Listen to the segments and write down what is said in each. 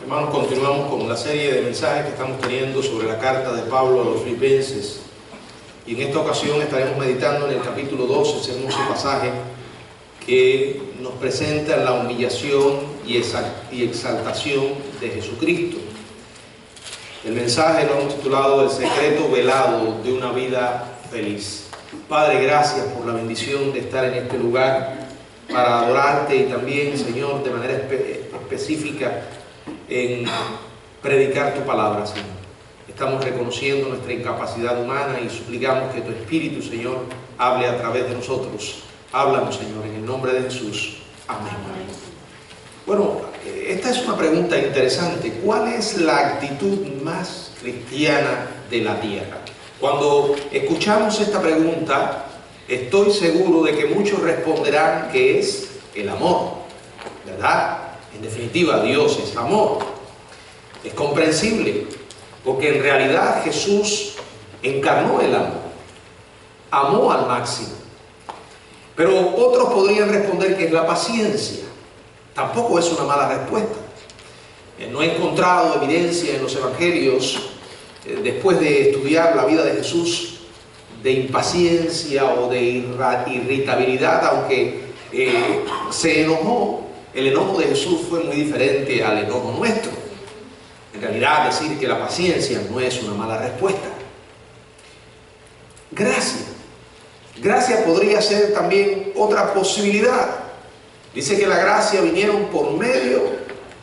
Hermanos, continuamos con la serie de mensajes que estamos teniendo sobre la carta de Pablo a los Filipenses. Y en esta ocasión estaremos meditando en el capítulo 12, ese hermoso pasaje que nos presenta la humillación y exaltación de Jesucristo. El mensaje lo hemos titulado El secreto velado de una vida feliz. Padre, gracias por la bendición de estar en este lugar para adorarte y también, Señor, de manera específica en predicar tu palabra, Señor. Estamos reconociendo nuestra incapacidad humana y suplicamos que tu Espíritu, Señor, hable a través de nosotros. Háblanos, Señor, en el nombre de Jesús. Amén. Bueno, esta es una pregunta interesante. ¿Cuál es la actitud más cristiana de la tierra? Cuando escuchamos esta pregunta, estoy seguro de que muchos responderán que es el amor, ¿verdad? En definitiva, Dios es amor. Es comprensible, porque en realidad Jesús encarnó el amor, amó al máximo. Pero otros podrían responder que es la paciencia. Tampoco es una mala respuesta. No he encontrado evidencia en los evangelios, después de estudiar la vida de Jesús, de impaciencia o de irritabilidad, aunque se enojó. El enojo de Jesús fue muy diferente al enojo nuestro. En realidad, decir que la paciencia no es una mala respuesta. Gracia podría ser también otra posibilidad. Dice que la gracia vinieron por medio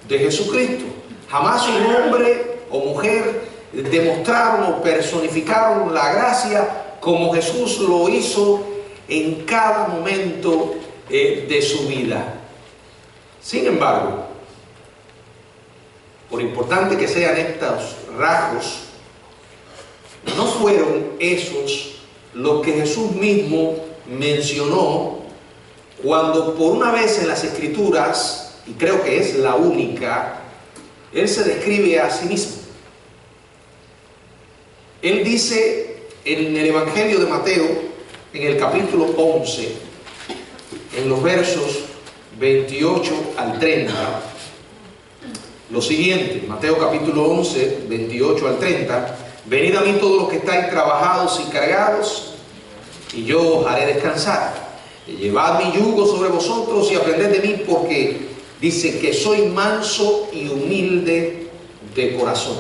de Jesucristo. Jamás un hombre o mujer demostraron o personificaron la gracia como Jesús lo hizo en cada momento de su vida. Sin embargo, por importante que sean estos rasgos, no fueron esos los que Jesús mismo mencionó cuando por una vez en las Escrituras, y creo que es la única, Él se describe a sí mismo. Él dice en el Evangelio de Mateo, en el capítulo 11, en los versos 28 al 30, lo siguiente. Mateo capítulo 11, 28 al 30. Venid a mí todos los que estáis trabajados y cargados, y yo os haré descansar. Llevad mi yugo sobre vosotros y aprended de mí, porque dice que soy manso y humilde de corazón,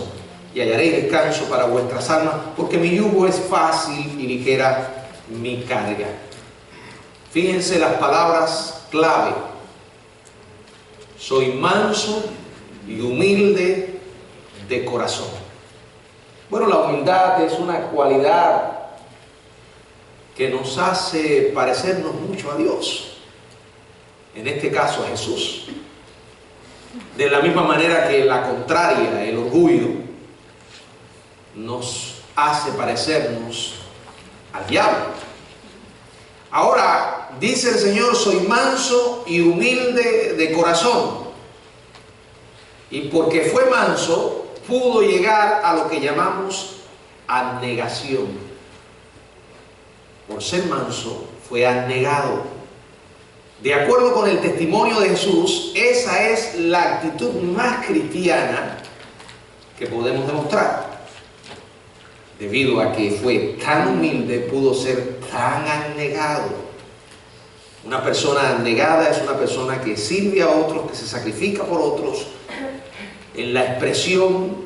y hallaréis descanso para vuestras almas, porque mi yugo es fácil y ligera mi carga. Fíjense las palabras clave. Soy manso y humilde de corazón. Bueno, la humildad es una cualidad que nos hace parecernos mucho a Dios. En este caso a Jesús. De la misma manera que la contraria, el orgullo, nos hace parecernos al diablo. Ahora, dice el Señor, soy manso y humilde de corazón. Y porque fue manso, pudo llegar a lo que llamamos abnegación. Por ser manso, fue abnegado. De acuerdo con el testimonio de Jesús, esa es la actitud más cristiana que podemos demostrar. Debido a que fue tan humilde, pudo ser tan abnegado. Una persona abnegada es una persona que sirve a otros, que se sacrifica por otros, en la expresión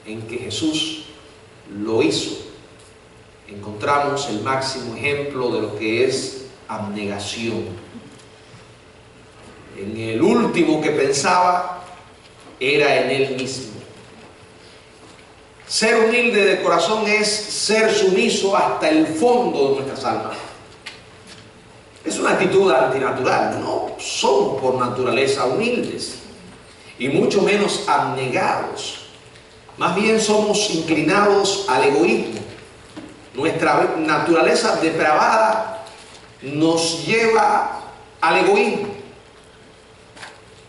en que Jesús lo hizo. Encontramos el máximo ejemplo de lo que es abnegación. En el último que pensaba era en él mismo. Ser humilde de corazón es ser sumiso hasta el fondo de nuestras almas. Es una actitud antinatural. No somos por naturaleza humildes y mucho menos abnegados. Más bien somos inclinados al egoísmo. Nuestra naturaleza depravada nos lleva al egoísmo.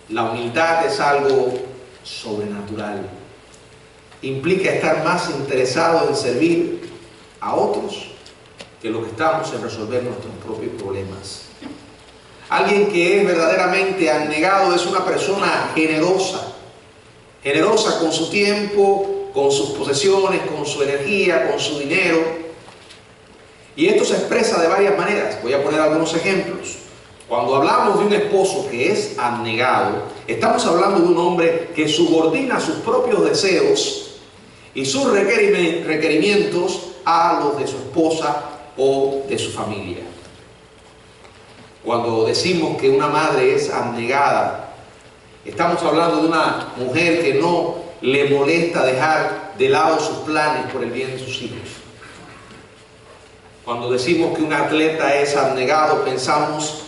La humildad es algo sobrenatural. Implica estar más interesado en servir a otros que lo que estamos en resolver nuestros propios problemas. Alguien que es verdaderamente abnegado es una persona generosa, generosa con su tiempo, con sus posesiones, con su energía, con su dinero. Y esto se expresa de varias maneras. Voy a poner algunos ejemplos. Cuando hablamos de un esposo que es abnegado, estamos hablando de un hombre que subordina sus propios deseos y sus requerimientos a los de su esposa o de su familia. Cuando decimos que una madre es abnegada, estamos hablando de una mujer que no le molesta dejar de lado sus planes por el bien de sus hijos. Cuando decimos que un atleta es abnegado, pensamos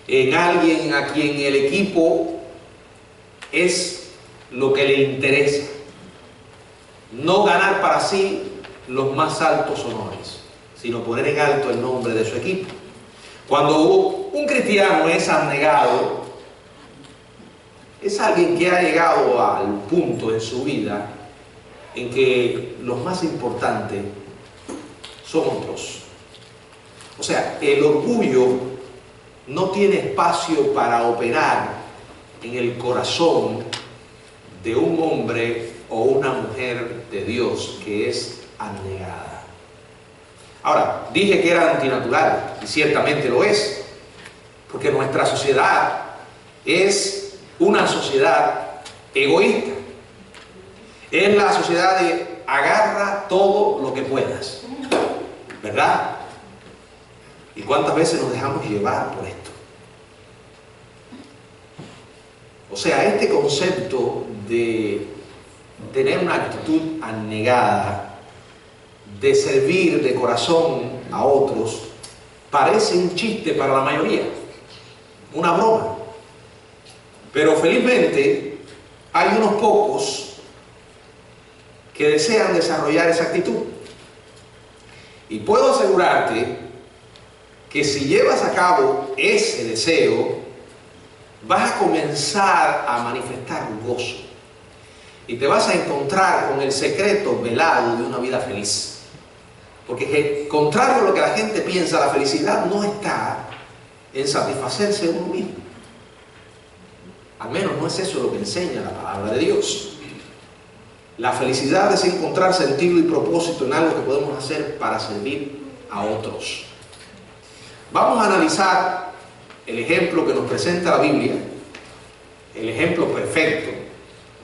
en alguien a quien el equipo es lo que le interesa, no ganar para sí los más altos honores, sino poner en alto el nombre de su equipo. Cuando un cristiano es abnegado, es alguien que ha llegado al punto en su vida en que lo más importante son otros. O sea, el orgullo no tiene espacio para operar en el corazón de un hombre o una mujer de Dios que es abnegada. Ahora, dije que era antinatural, y ciertamente lo es, porque nuestra sociedad es una sociedad egoísta. Es la sociedad de agarra todo lo que puedas, ¿verdad? ¿Y cuántas veces nos dejamos llevar por esto? O sea, este concepto de tener una actitud abnegada, de servir de corazón a otros, parece un chiste para la mayoría, una broma. Pero felizmente hay unos pocos que desean desarrollar esa actitud. Y puedo asegurarte que si llevas a cabo ese deseo, vas a comenzar a manifestar gozo. Y te vas a encontrar con el secreto velado de una vida feliz. Porque contrario a lo que la gente piensa, la felicidad no está en satisfacerse uno mismo. Al menos no es eso lo que enseña la palabra de Dios. La felicidad es encontrar sentido y propósito en algo que podemos hacer para servir a otros. Vamos a analizar el ejemplo que nos presenta la Biblia, el ejemplo perfecto,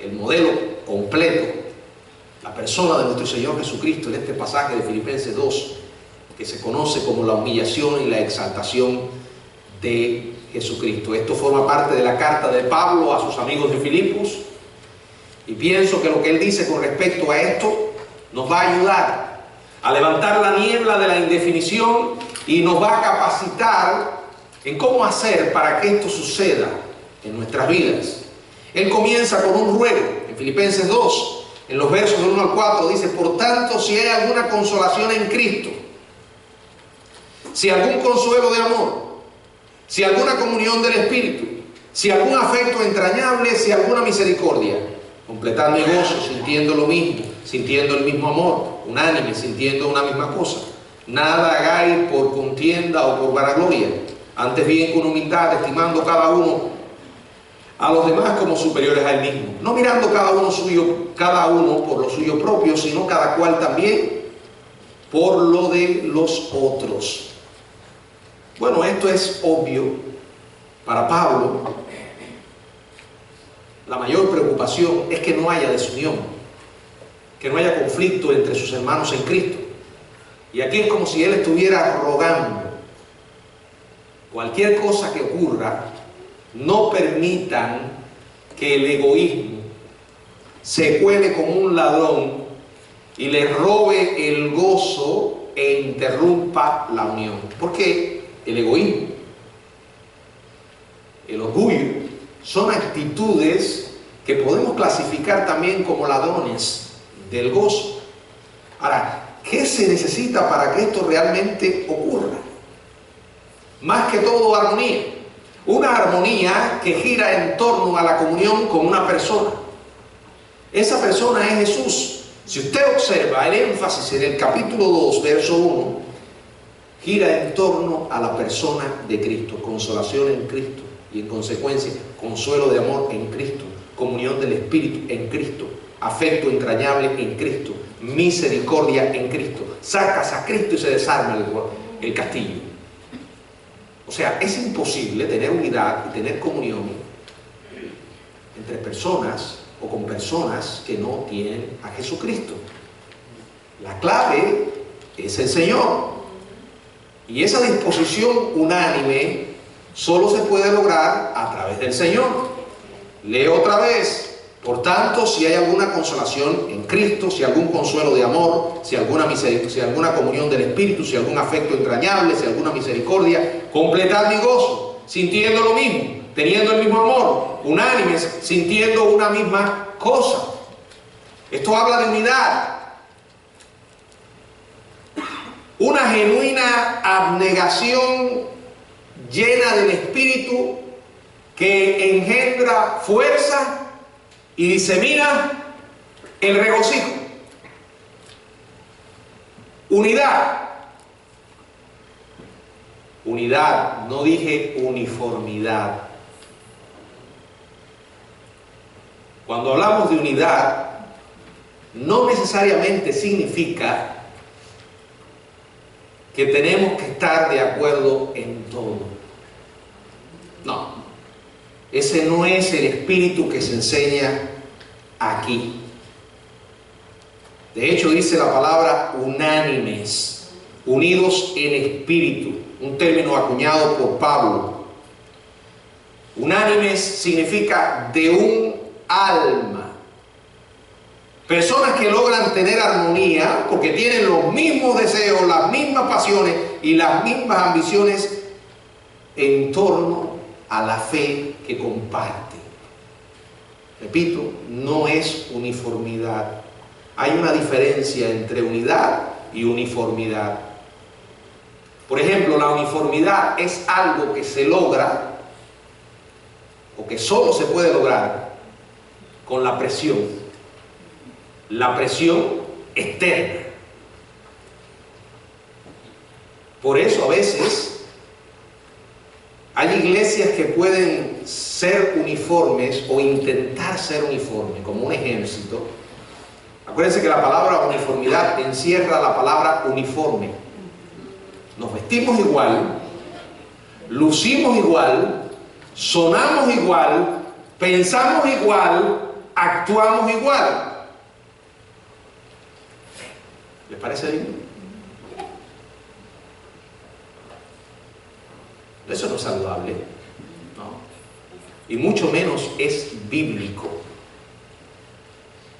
el modelo completo, la persona de nuestro Señor Jesucristo en este pasaje de Filipenses 2, que se conoce como la humillación y la exaltación de Jesucristo. Esto forma parte de la carta de Pablo a sus amigos de Filipos, y pienso que lo que él dice con respecto a esto nos va a ayudar a levantar la niebla de la indefinición y nos va a capacitar en cómo hacer para que esto suceda en nuestras vidas. Él comienza con un ruego en Filipenses 2, en los versos del 1 al 4, dice: por tanto, si hay alguna consolación en Cristo, si algún consuelo de amor, si alguna comunión del Espíritu, si algún afecto entrañable, si alguna misericordia, completad mi gozo, sintiendo lo mismo, sintiendo el mismo amor, unánime, sintiendo una misma cosa. Nada hagáis por contienda o por vanagloria, antes bien con humildad, estimando cada uno a los demás como superiores a él mismo, no mirando cada uno por lo suyo propio, sino cada cual también por lo de los otros. Bueno, esto es obvio. Para Pablo, la mayor preocupación es que no haya desunión, que no haya conflicto entre sus hermanos en Cristo. Y aquí es como si él estuviera rogando: cualquier cosa que ocurra, no permitan que el egoísmo se cuele como un ladrón y le robe el gozo e interrumpa la unión. Porque el egoísmo, el orgullo, son actitudes que podemos clasificar también como ladrones del gozo. Ahora, ¿qué se necesita para que esto realmente ocurra? Más que todo, armonía. Una armonía que gira en torno a la comunión con una persona. Esa persona es Jesús. Si usted observa el énfasis en el capítulo 2, verso 1, gira en torno a la persona de Cristo, consolación en Cristo y en consecuencia consuelo de amor en Cristo, comunión del Espíritu en Cristo, afecto entrañable en Cristo, misericordia en Cristo. Sacas a Cristo y se desarma el castillo. O sea, es imposible tener unidad y tener comunión entre personas o con personas que no tienen a Jesucristo. La clave es el Señor. Y esa disposición unánime solo se puede lograr a través del Señor. Leo otra vez. Por tanto, si hay alguna consolación en Cristo, si algún consuelo de amor, si alguna misericordia, si alguna comunión del Espíritu, si algún afecto entrañable, si alguna misericordia, completad mi gozo, sintiendo lo mismo, teniendo el mismo amor, unánimes, sintiendo una misma cosa. Esto habla de unidad. Una genuina abnegación llena del Espíritu que engendra fuerza y disemina el regocijo. Unidad. Unidad, no dije uniformidad. Cuando hablamos de unidad, no necesariamente significa que tenemos que estar de acuerdo en todo. No. Ese no es el espíritu que se enseña aquí. De hecho, dice la palabra unánimes, unidos en espíritu, un término acuñado por Pablo. Unánimes significa de un alma. Personas que logran tener armonía porque tienen los mismos deseos, las mismas pasiones y las mismas ambiciones en torno a la fe que comparten. Repito, no es uniformidad. Hay una diferencia entre unidad y uniformidad. Por ejemplo, la uniformidad es algo que se logra o que solo se puede lograr con la presión externa. Por eso a veces hay iglesias que pueden ser uniformes o intentar ser uniformes, como un ejército. Acuérdense que la palabra uniformidad encierra la palabra uniforme. Nos vestimos igual, lucimos igual, sonamos igual, pensamos igual, actuamos igual. ¿Les parece bien? Eso no es saludable, ¿no? Y mucho menos es bíblico.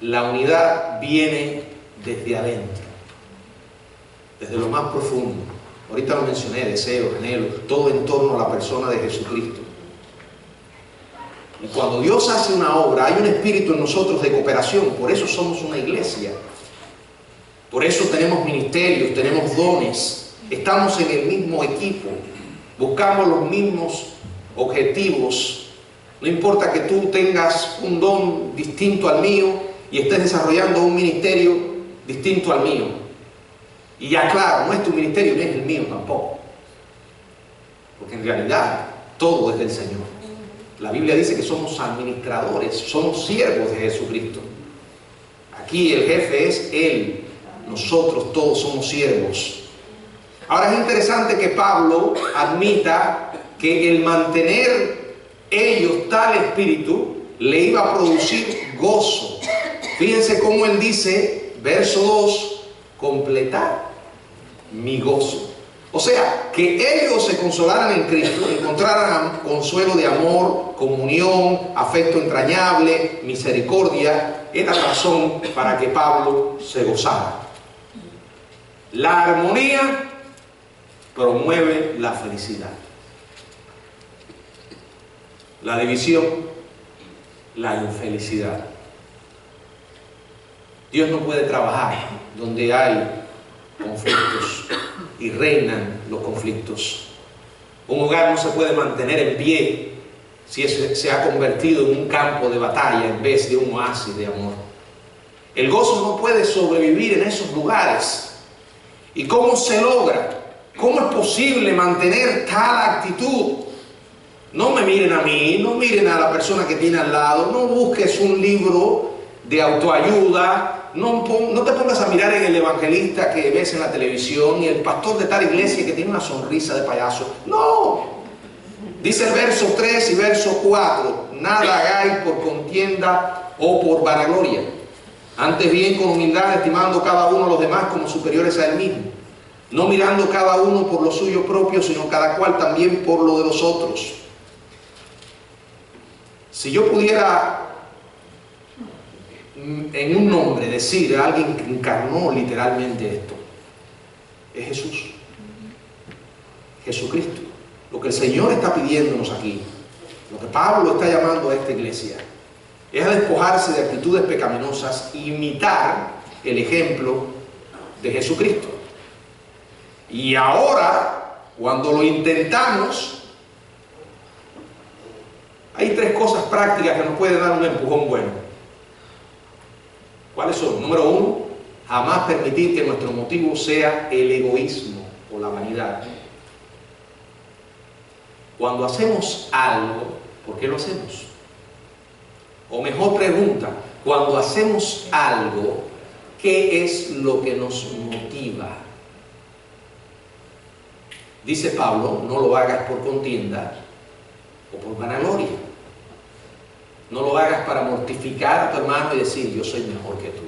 La unidad viene desde adentro, desde lo más profundo. Ahorita lo mencioné, deseos, anhelos, todo en torno a la persona de Jesucristo. Y cuando Dios hace una obra, hay un espíritu en nosotros de cooperación. Por eso somos una iglesia. Por eso tenemos ministerios, tenemos dones. Estamos en el mismo equipo. Buscamos los mismos objetivos. No importa que tú tengas un don distinto al mío y estés desarrollando un ministerio distinto al mío. Y ya claro, no es tu ministerio ni es el mío tampoco. Porque en realidad todo es del Señor. La Biblia dice que somos administradores, somos siervos de Jesucristo. Aquí el jefe es Él. Nosotros todos somos siervos. Ahora es interesante que Pablo admita que el mantener ellos tal espíritu le iba a producir gozo. Fíjense cómo él dice, verso 2, completar mi gozo. O sea, que ellos se consolaran en Cristo, encontraran consuelo de amor, comunión, afecto entrañable, misericordia, era razón para que Pablo se gozara. La armonía promueve la felicidad. La división, la infelicidad. Dios no puede trabajar donde hay conflictos y reinan los conflictos. Un hogar no se puede mantener en pie si se ha convertido en un campo de batalla en vez de un oasis de amor. El gozo no puede sobrevivir en esos lugares. ¿Y cómo se logra? ¿Cómo es posible mantener tal actitud? No me miren a mí, no miren a la persona que tiene al lado, no busques un libro de autoayuda, no te pongas a mirar en el evangelista que ves en la televisión y el pastor de tal iglesia que tiene una sonrisa de payaso. No. Dice el verso 3 y verso 4, nada hagáis por contienda o por vanagloria, antes bien con humildad, estimando cada uno a los demás como superiores a él mismo, no mirando cada uno por lo suyo propio, sino cada cual también por lo de los otros. Si yo pudiera en un nombre decir a alguien que encarnó literalmente esto, es Jesús, Jesucristo. Lo que el Señor está pidiéndonos aquí, lo que Pablo está llamando a esta iglesia, es a despojarse de actitudes pecaminosas e imitar el ejemplo de Jesucristo. Y ahora, cuando lo intentamos, hay tres cosas prácticas que nos pueden dar un empujón bueno. ¿Cuáles son? Número uno, jamás permitir que nuestro motivo sea el egoísmo o la vanidad. Cuando hacemos algo, ¿por qué lo hacemos? O mejor pregunta, cuando hacemos algo, ¿qué es lo que nos motiva? Dice Pablo, no lo hagas por contienda o por vanagloria. No lo hagas para mortificar a tu hermano y decir, yo soy mejor que tú,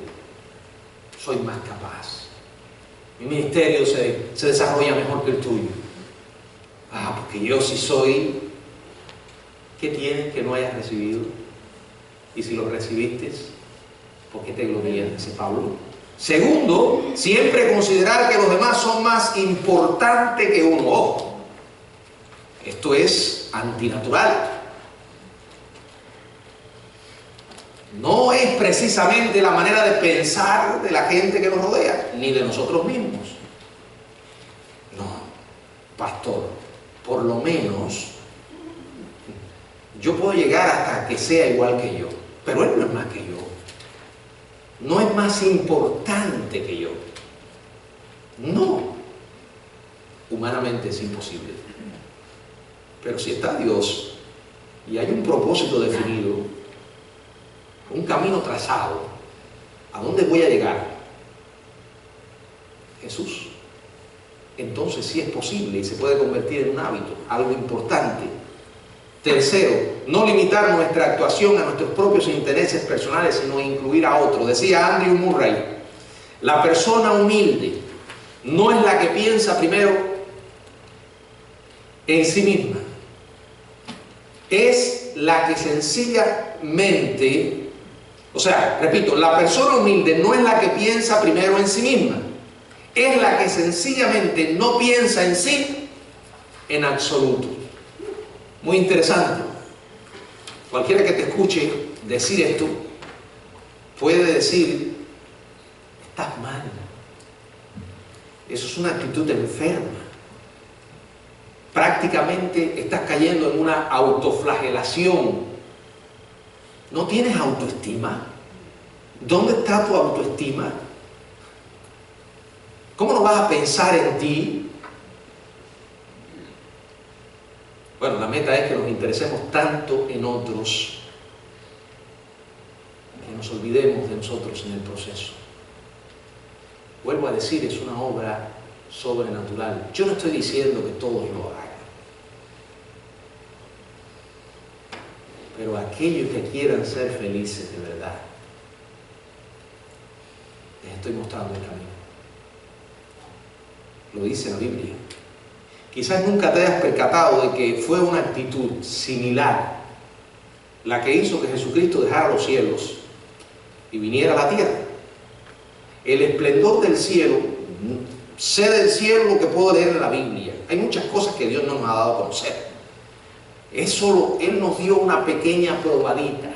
soy más capaz, mi ministerio se desarrolla mejor que el tuyo. Ah, porque yo sí soy. ¿Qué tienes que no hayas recibido? Y si lo recibiste, ¿por qué te glorías? Dice Pablo. Segundo, siempre considerar que los demás son más importantes que uno. Ojo, esto es antinatural. No es precisamente la manera de pensar de la gente que nos rodea, ni de nosotros mismos. No, pastor, por lo menos yo puedo llegar hasta que sea igual que yo, pero él no es más que yo, no es más importante que yo. No, humanamente es imposible, pero si está Dios y hay un propósito definido, un camino trazado, ¿a dónde voy a llegar? Jesús. Entonces sí es posible y se puede convertir en un hábito, algo importante. Tercero, no limitar nuestra actuación a nuestros propios intereses personales, sino incluir a otros. Decía Andrew Murray, la persona humilde no es la que piensa primero en sí misma, es la que sencillamente, o sea, repito, la persona humilde no es la que piensa primero en sí misma, es la que sencillamente no piensa en sí en absoluto. Muy interesante. Cualquiera que te escuche decir esto puede decir, estás mal. Eso es una actitud enferma. Prácticamente estás cayendo en una autoflagelación. ¿No tienes autoestima? ¿Dónde está tu autoestima? ¿Cómo no vas a pensar en ti? Bueno, la meta es que nos interesemos tanto en otros que nos olvidemos de nosotros en el proceso. Vuelvo a decir, es una obra sobrenatural. Yo no estoy diciendo que todos lo hagan, pero aquellos que quieran ser felices de verdad, les estoy mostrando el camino. Lo dice la Biblia. Quizás nunca te hayas percatado de que fue una actitud similar la que hizo que Jesucristo dejara los cielos y viniera a la tierra. El esplendor del cielo, sé del cielo lo que puedo leer en la Biblia. Hay muchas cosas que Dios no nos ha dado a conocer. Es solo, Él nos dio una pequeña probadita.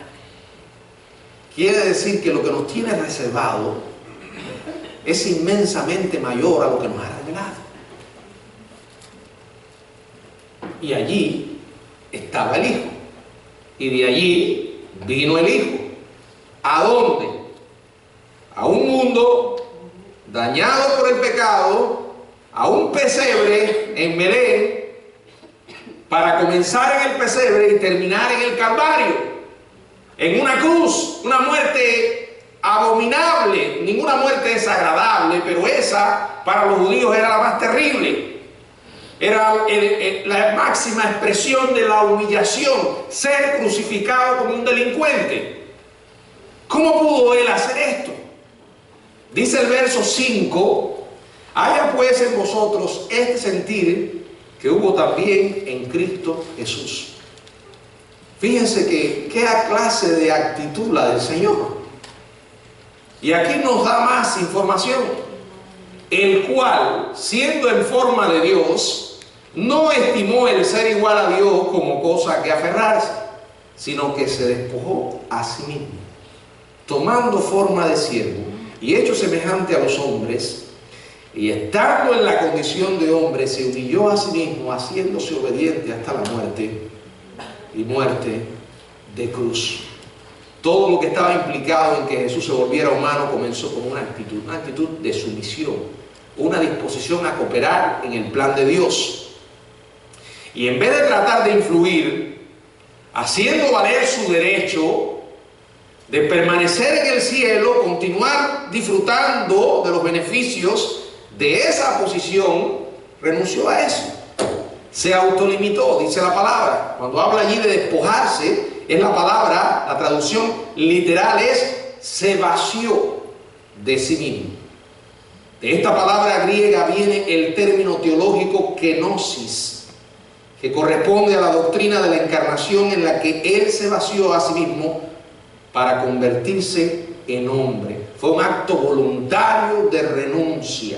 Quiere decir que lo que nos tiene reservado es inmensamente mayor a lo que nos ha revelado. Y allí estaba el Hijo. Y de allí vino el Hijo. ¿A dónde? A un mundo dañado por el pecado, a un pesebre en Belén, para comenzar en el pesebre y terminar en el Calvario, en una cruz, una muerte abominable. Ninguna muerte es agradable, pero esa para los judíos era la más terrible. Era la máxima expresión de la humillación, ser crucificado como un delincuente. ¿Cómo pudo él hacer esto? Dice el verso 5: haya pues en vosotros este sentir que hubo también en Cristo Jesús. Fíjense que qué clase de actitud la del Señor. Y aquí nos da más información: el cual, siendo en forma de Dios, no estimó el ser igual a Dios como cosa que aferrarse, sino que se despojó a sí mismo, tomando forma de siervo y hecho semejante a los hombres, y estando en la condición de hombre, se humilló a sí mismo, haciéndose obediente hasta la muerte, y muerte de cruz. Todo lo que estaba implicado en que Jesús se volviera humano comenzó con una actitud de sumisión, una disposición a cooperar en el plan de Dios. Y en vez de tratar de influir, haciendo valer su derecho de permanecer en el cielo, continuar disfrutando de los beneficios de esa posición, renunció a eso. Se autolimitó, dice la palabra. Cuando habla allí de despojarse, es la palabra, la traducción literal es se vació de sí mismo. De esta palabra griega viene el término teológico kenosis, que corresponde a la doctrina de la encarnación, en la que él se vació a sí mismo para convertirse en hombre. Fue un acto voluntario de renuncia.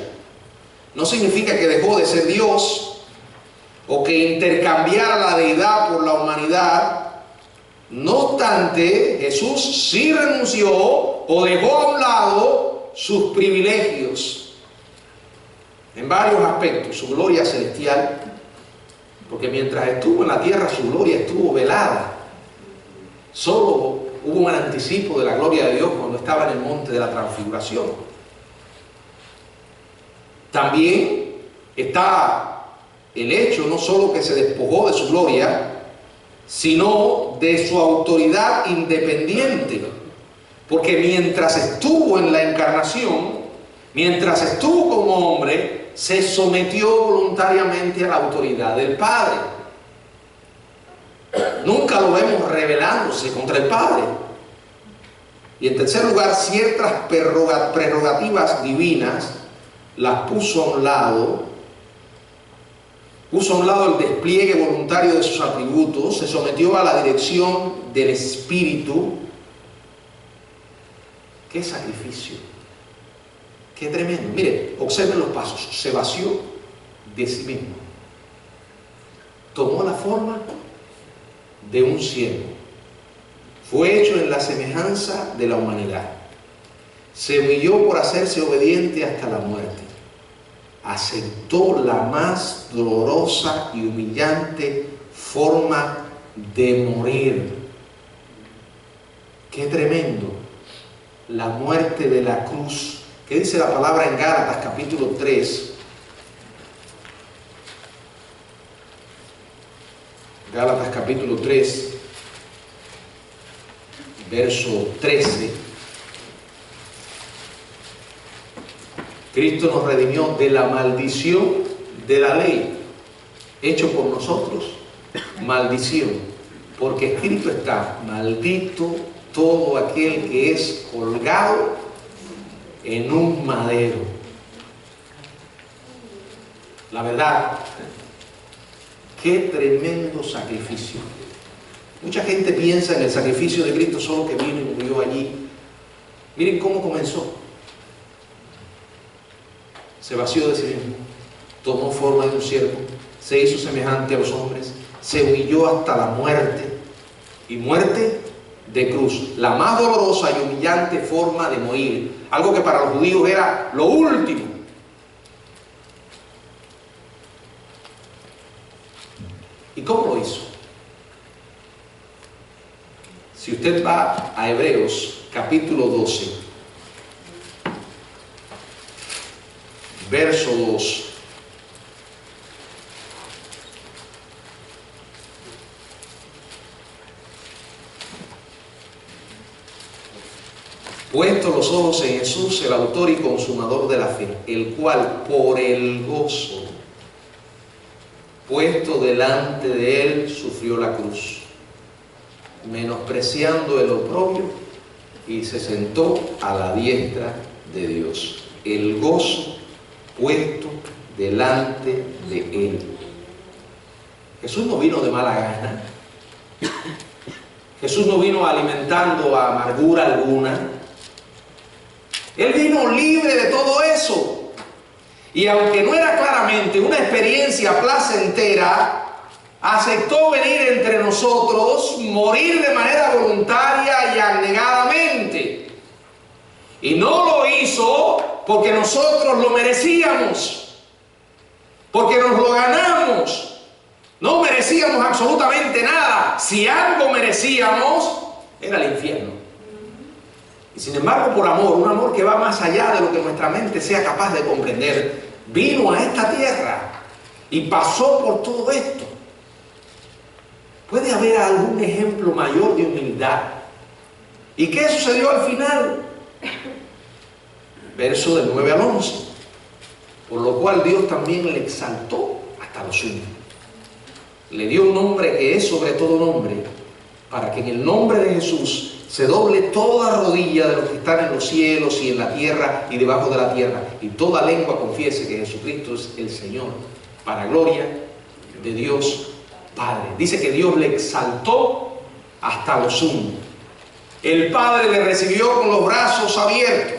No significa que dejó de ser Dios o que intercambiara la deidad por la humanidad. No obstante, Jesús sí renunció o dejó a un lado sus privilegios en varios aspectos. Su gloria celestial, porque mientras estuvo en la tierra su gloria estuvo velada. Solo hubo un anticipo de la gloria de Dios cuando estaba en el monte de la transfiguración. También está el hecho no solo que se despojó de su gloria, sino de su autoridad independiente, porque mientras estuvo en la encarnación, mientras estuvo como hombre, se sometió voluntariamente a la autoridad del Padre. Nunca lo vemos rebelándose contra el Padre. Y en tercer lugar, ciertas prerrogativas divinas las puso a un lado. Puso a un lado el despliegue voluntario de sus atributos, se sometió a la dirección del Espíritu. ¡Qué sacrificio! ¡Qué tremendo! Mire, observen los pasos. Se vació de sí mismo. Tomó la forma de un siervo. Fue hecho en la semejanza de la humanidad. Se humilló por hacerse obediente hasta la muerte. Aceptó la más dolorosa y humillante forma de morir. ¡Qué tremendo! La muerte de la cruz. ¿Qué dice la palabra en Gálatas capítulo 3? Gálatas capítulo 3, verso 13. Cristo nos redimió de la maldición de la ley, hecho por nosotros maldición, porque escrito está: maldito todo aquel que es colgado en un madero. La verdad, qué tremendo sacrificio. Mucha gente piensa en el sacrificio de Cristo solo que vino y murió allí. Miren cómo comenzó. Se vació de sí mismo, tomó forma de un siervo, se hizo semejante a los hombres, se humilló hasta la muerte, y muerte de cruz, la más dolorosa y humillante forma de morir, algo que para los judíos era lo último. ¿Y cómo lo hizo? Si usted va a Hebreos capítulo 12, verso 2, Puesto los ojos en Jesús, el autor y consumador de la fe, el cual por el gozo puesto delante de él sufrió la cruz, menospreciando el oprobio, y se sentó a la diestra de Dios. El gozo puesto delante de él. Jesús no vino de mala gana. Jesús no vino alimentando amargura alguna. Él vino libre de todo eso. Y aunque no era claramente una experiencia placentera, aceptó venir entre nosotros, morir de manera voluntaria y abnegadamente. Y no lo hizo porque nosotros lo merecíamos, porque nos lo ganamos. No merecíamos absolutamente nada. Si algo merecíamos, era el infierno. Y sin embargo, por amor, un amor que va más allá de lo que nuestra mente sea capaz de comprender, vino a esta tierra y pasó por todo esto. ¿Puede haber algún ejemplo mayor de humildad? ¿Y qué sucedió al final? Verso del 9 al 11. Por lo cual Dios también le exaltó hasta lo sumo. Le dio un nombre que es sobre todo nombre, para que en el nombre de Jesús se doble toda rodilla de los que están en los cielos y en la tierra y debajo de la tierra, y toda lengua confiese que Jesucristo es el Señor, para gloria de Dios Padre. Dice que Dios le exaltó hasta lo sumo. El Padre le recibió con los brazos abiertos.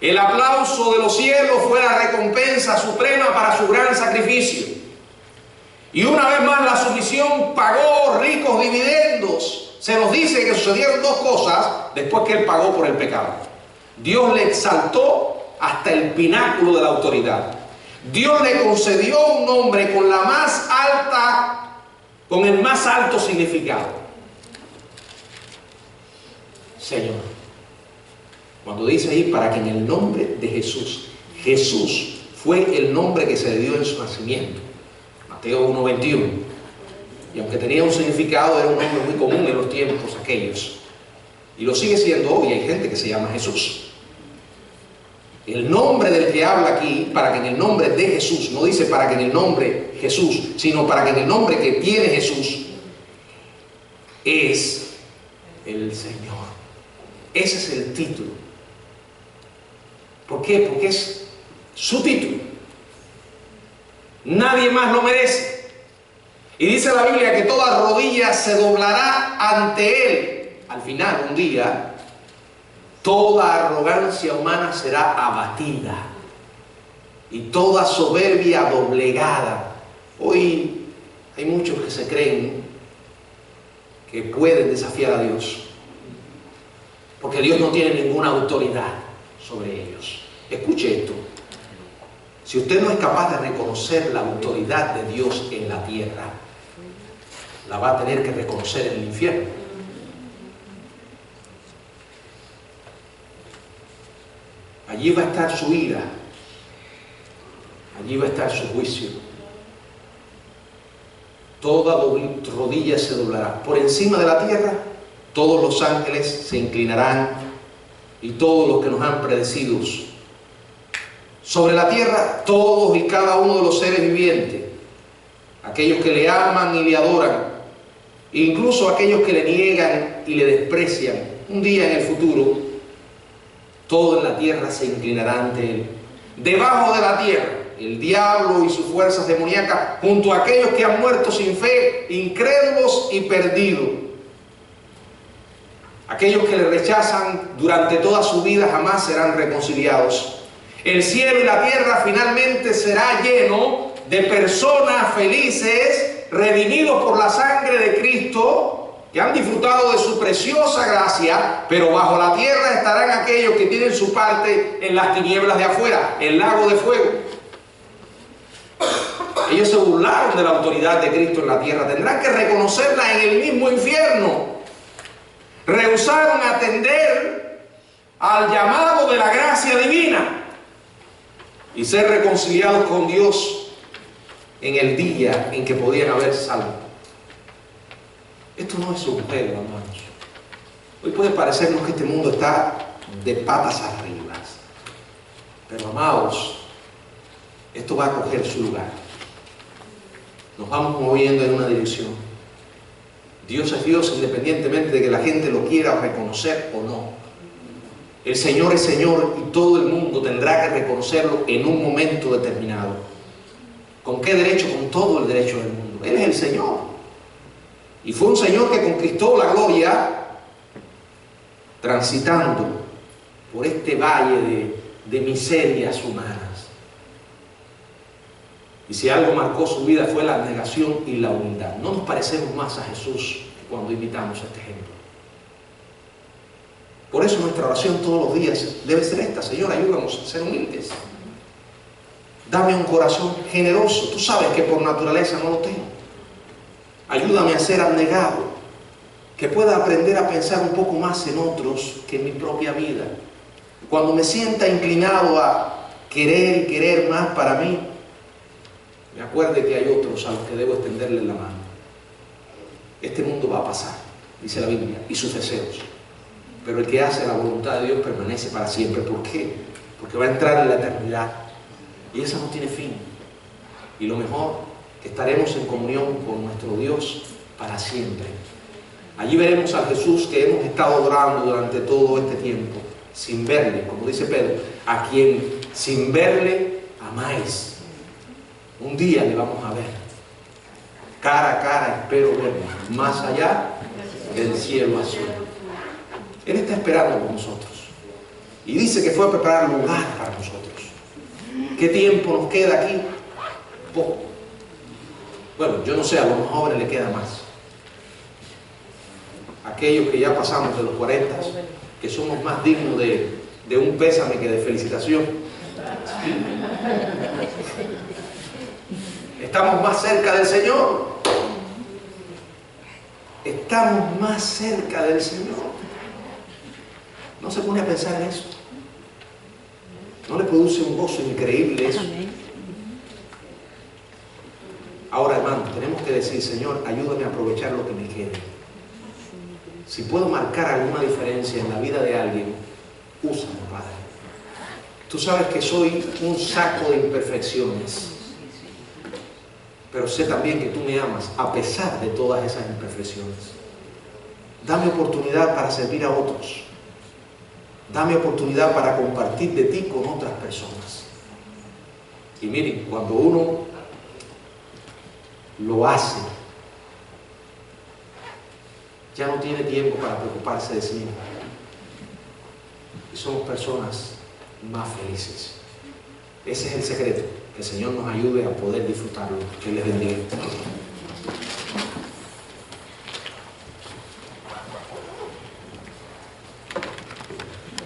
El aplauso de los cielos fue la recompensa suprema para su gran sacrificio. Y una vez más la sumisión pagó ricos dividendos. Se nos dice que sucedieron dos cosas después que Él pagó por el pecado. Dios le exaltó hasta el pináculo de la autoridad. Dios le concedió un nombre con la más alta, con el más alto significado. Señor. Cuando dice ahí, para que en el nombre de Jesús. Jesús fue el nombre que se le dio en su nacimiento. Mateo 1:21. Y aunque tenía un significado, era un nombre muy común en los tiempos aquellos. Y lo sigue siendo hoy. Hay gente que se llama Jesús. El nombre del que habla aquí, para que en el nombre de Jesús, no dice para que en el nombre Jesús, sino para que en el nombre que tiene Jesús, es el Señor. Ese es el título. ¿Por qué? Porque es su título. Nadie más lo merece. Y dice la Biblia que toda rodilla se doblará ante Él. Al final, un día, toda arrogancia humana será abatida y toda soberbia doblegada. Hoy hay muchos que se creen que pueden desafiar a Dios, porque Dios no tiene ninguna autoridad sobre ellos. Escuche esto. Si usted no es capaz de reconocer la autoridad de Dios en la tierra, la va a tener que reconocer en el infierno. Allí va a estar su ira. Allí va a estar su juicio. Toda rodilla se doblará. Por encima de la tierra, todos los ángeles se inclinarán y todos los que nos han predecido. Sobre la tierra, todos y cada uno de los seres vivientes, aquellos que le aman y le adoran, incluso aquellos que le niegan y le desprecian, un día en el futuro, todo en la tierra se inclinará ante Él. Debajo de la tierra, el diablo y sus fuerzas demoníacas, junto a aquellos que han muerto sin fe, incrédulos y perdidos. Aquellos que le rechazan durante toda su vida jamás serán reconciliados. El cielo y la tierra finalmente será lleno de personas felices, redimidos por la sangre de Cristo, que han disfrutado de su preciosa gracia, pero bajo la tierra estarán aquellos que tienen su parte en las tinieblas de afuera, el lago de fuego. Ellos se burlaron de la autoridad de Cristo en la tierra, tendrán que reconocerla en el mismo infierno. Rehusaron atender al llamado de la gracia divina y ser reconciliados con Dios en el día en que podían haber salvo. Esto no es un juego, hermanos. Hoy puede parecernos que este mundo está de patas arriba, pero amados, esto va a coger su lugar. Nos vamos moviendo en una dirección. Dios es Dios independientemente de que la gente lo quiera reconocer o no. El Señor es Señor y todo el mundo tendrá que reconocerlo en un momento determinado. ¿Con qué derecho? Con todo el derecho del mundo. Él es el Señor. Y fue un Señor que conquistó la gloria transitando por este valle de miserias humanas. Y si algo marcó su vida fue la abnegación y la humildad. No nos parecemos más a Jesús cuando imitamos este ejemplo. Por eso nuestra oración todos los días debe ser esta: Señor, ayúdanos a ser humildes. Dame un corazón generoso. Tú sabes que por naturaleza no lo tengo. Ayúdame a ser abnegado, que pueda aprender a pensar un poco más en otros que en mi propia vida. Cuando me sienta inclinado a querer y querer más para mí, me acuerde que hay otros a los que debo extenderles la mano. Este mundo va a pasar, dice la Biblia, y sus deseos. Pero el que hace la voluntad de Dios permanece para siempre. ¿Por qué? Porque va a entrar en la eternidad. Y esa no tiene fin. Y lo mejor, que estaremos en comunión con nuestro Dios para siempre. Allí veremos al Jesús que hemos estado adorando durante todo este tiempo, sin verle, como dice Pedro, a quien sin verle amáis. Un día le vamos a ver. Cara a cara espero verlo, más allá del cielo azul. Él está esperando por nosotros. Y dice que fue a preparar lugar para nosotros. ¿Qué tiempo nos queda aquí? Poco. Bueno, yo no sé, a los más jóvenes le queda más. Aquellos que ya pasamos de los 40, que somos más dignos de un pésame que de felicitación. Estamos más cerca del Señor. Estamos más cerca del Señor. ¿No se pone a pensar en eso? ¿No le produce un gozo increíble eso? Ahora, hermanos, tenemos que decir: Señor, ayúdame a aprovechar lo que me quede. Si puedo marcar alguna diferencia en la vida de alguien, úsame, Padre. Tú sabes que soy un saco de imperfecciones, pero sé también que tú me amas a pesar de todas esas imperfecciones. Dame oportunidad para servir a otros. Dame oportunidad para compartir de ti con otras personas. Y miren, cuando uno lo hace, ya no tiene tiempo para preocuparse de sí mismo. Y somos personas más felices. Ese es el secreto. Que el Señor nos ayude a poder disfrutarlo. Que les bendiga.